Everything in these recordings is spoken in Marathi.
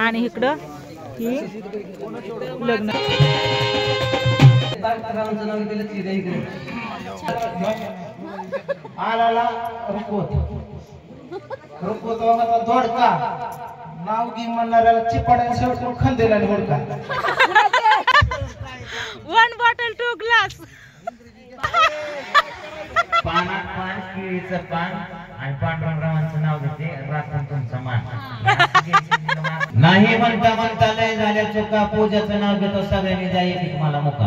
आणि इकडं ही लग्न आला रुपवत दोडका नाव घे म्हणणाऱ्याला चिपाड्या शेवटून खंदेला दोडका 1 बॉटल 2 ग्लास पानात पान केळीचं पान आणि पांडुरंगाचं नाव घेते रात्रीतून समान नाही म्हणता म्हणता लय झाल्या चुका पूजाचं नाव घेतो सगळ्यांनी जाई तुम्हाला मुका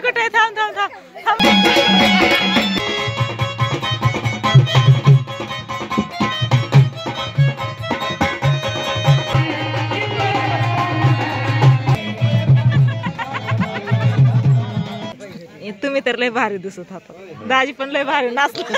कुठे थांब थांब थांब तुम्ही तर लय भारी दिसत होता दाजी पण लय भारी नाचला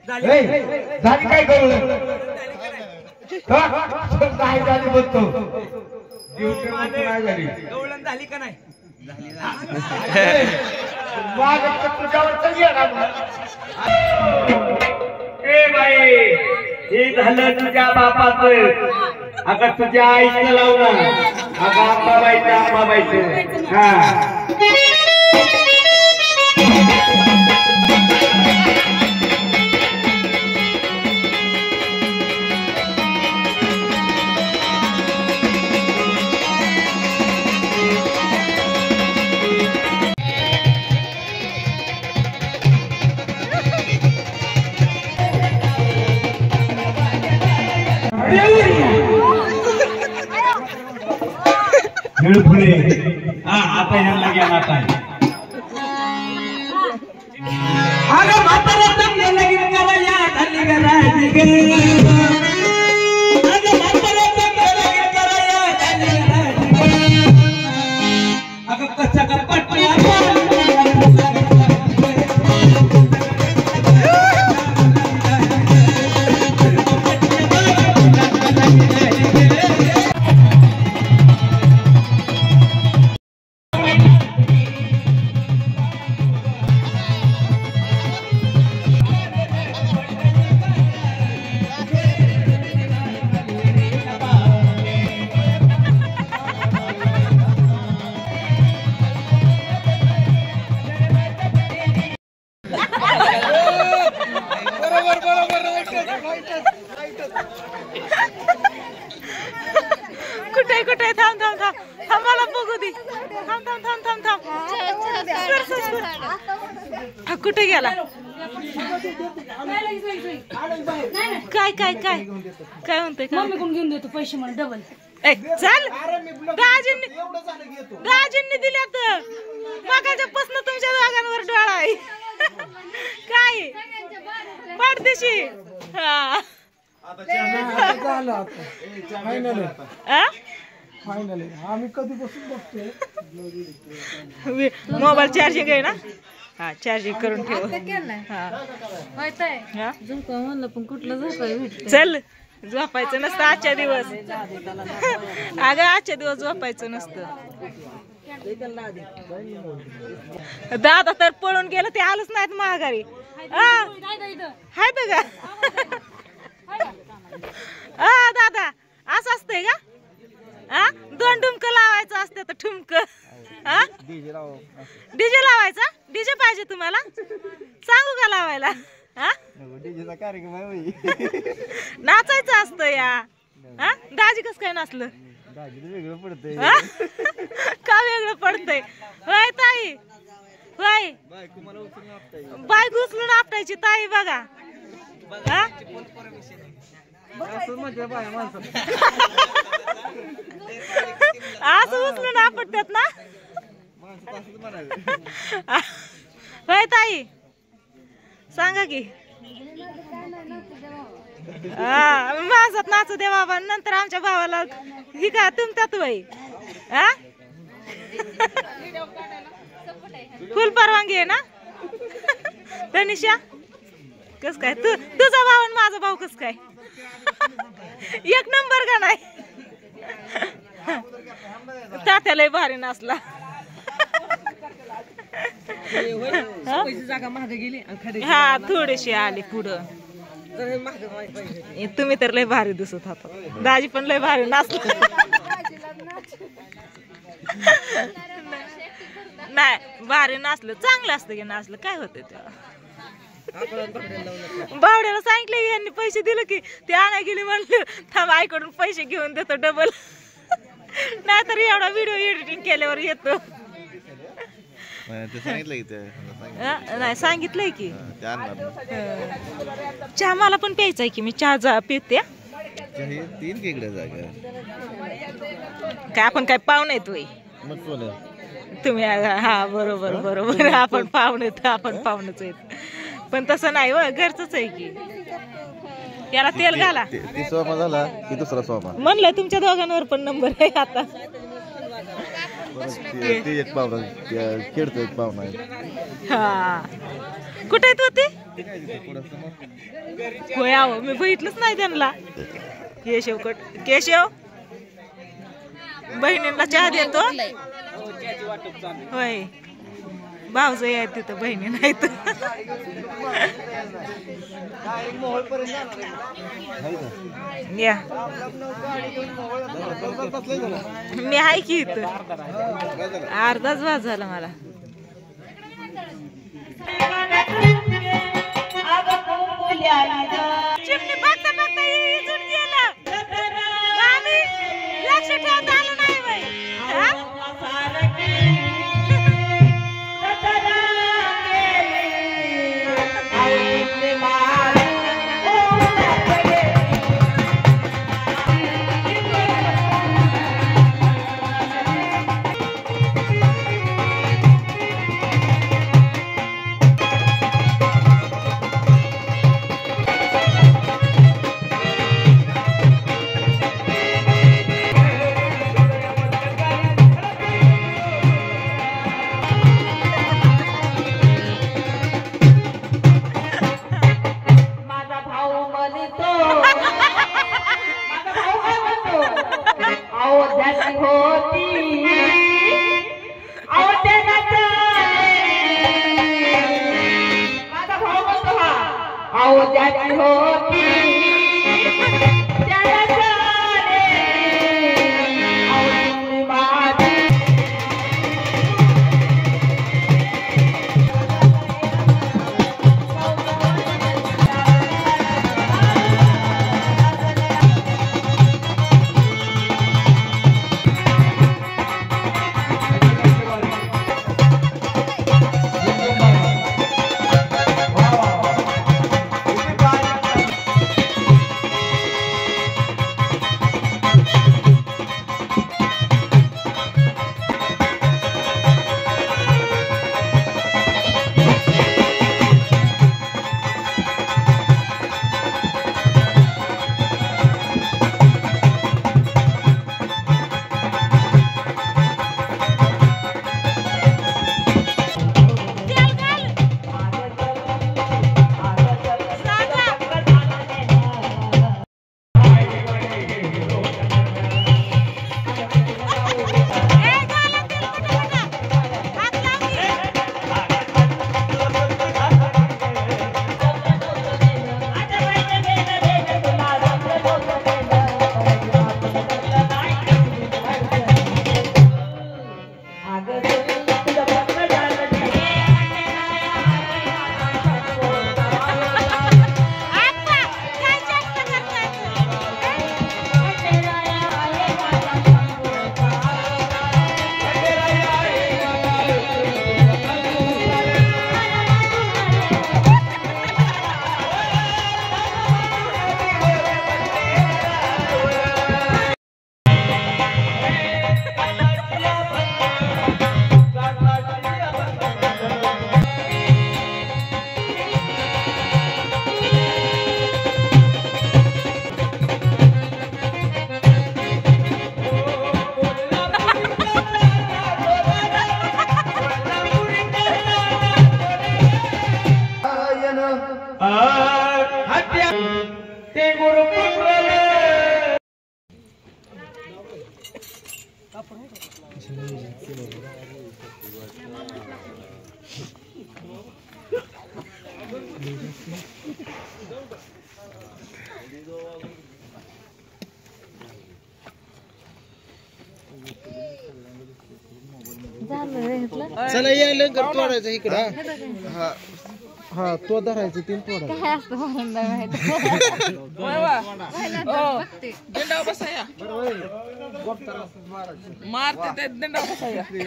झाली काय करू काय झाली बोलतो गवळण झाली का नाही हे झालं तुझ्या बापाचं अगं तुझ्या आईचं लावलं अगं आंबाबाईचं हा फुले आता ह्यांना घ्या आता अगं म्हातारा चांगलं लगीन करायला झाली गराजी गे अगं म्हातारा चांगलं लगीन करायला झाली गराजी गे अगं कसा का पट्टी कुठे थांब थांब थांब थांब मला बघू दे थांब थांब थांब थांब थांब कुठे गेला काय काय काय काय म्हणतोय मम्मी कोण घेऊन देतो पैसे मला डबल चल दाजींनी दिल्यात मागाच्यापासून तुमच्या जागांवर डोळा आहे काय पडदेशी हा फायनली आम्ही कधीपासून बघतोय मोबाईल चार्जिंग आहे ना हा चार्जिंग करून ठेव म्हणलं पण कुठलं झोपाय चल झोपायचं नसतं आजच्या दिवस अगं आजच्या दिवस झोपायचं नसतं दादा तर पळून गेलं ते आलंच नाहीत माघारी हाय का दादा असं असतंय का 2 ठुमकं लावायचं असते तर ठुमकं नाचायचं असतं या. हा दाजी कस काय नाचलं? वेगळं पडतंय. हा? का वेगळं पडतंय? होय ताई, होय बायको उचलून आपटायची ताई बघा. हा? असं उचलून आपटतात ना. होय ताई सांगा की. माझ्यात नाचू दे बाबा, नंतर आमच्या भावाला ही का तुमच्यात वय. हा फुल परवानगी आहे ना तनिषा? कस काय तुझा भाऊ आणि माझा भाऊ कस काय एक नंबर का नाही? तात्या लय भारी नाचला. जागा महाग गेली. हा थोडीशी आली पुढं. तुम्ही तर लय भारी दिसत होता. दाजी पण लय भारी नाचला. नाही भारी नाचलं, चांगलं असतं की नाचलं काय होतं तेव्हा. बावड्याला सांगितलं यांनी पैसे दिले की ते आणाय गेली, म्हणलं थांब आईकडून पैसे घेऊन देतो डबल. नाहीतर एवढा व्हिडिओ एडिटिंग केल्यावर येतो. नाही सांगितलंय की चहा मला पण प्यायचा की. मी चहा पिते. 3 केकडे जागा काय आपण काय पाहुणे येतोय तुम्ही? हा बरोबर बरोबर, आपण पाहुणेच आहेत. पण तसं नाही व, घरच आहे की. याला तेल घाला. ती सोमा झाला की दुसरा सोमा म्हणलं तुमच्या दोघांवर पण नंबर आहे आता. ते एक पाहुणा खेळतो, एक पाहुणा आहे. हा कुठे आहेत होते? होय आहो, मी बघितलंच नाही त्यांना. केशव बहिणींना चहा देतो. होय भाऊज आहेत तिथं, बहिणी नाहीत. या मी आहे की इथं. अर्धाच वाज झाला मला. चिमणी बघता बघता इजून गेलं. लक्ष ठेवता आलं नाही बाई. चला या लंगर तोडायचं इकडं. हा हा तो धरायचं तीन तोडायचं. काय असतं मला माहित.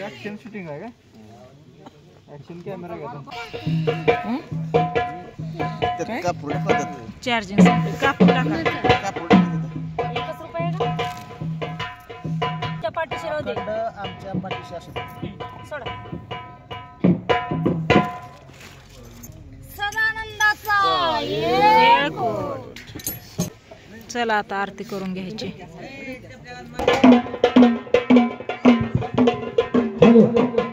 ऍक्शन शूटिंग आहे का? ऍक्शन कॅमेरा घेतो. चार्जिंग कापून टाका. आमच्या पाठीशी असं येळकोट. चला आता आरती करून घ्यायची. हॅलो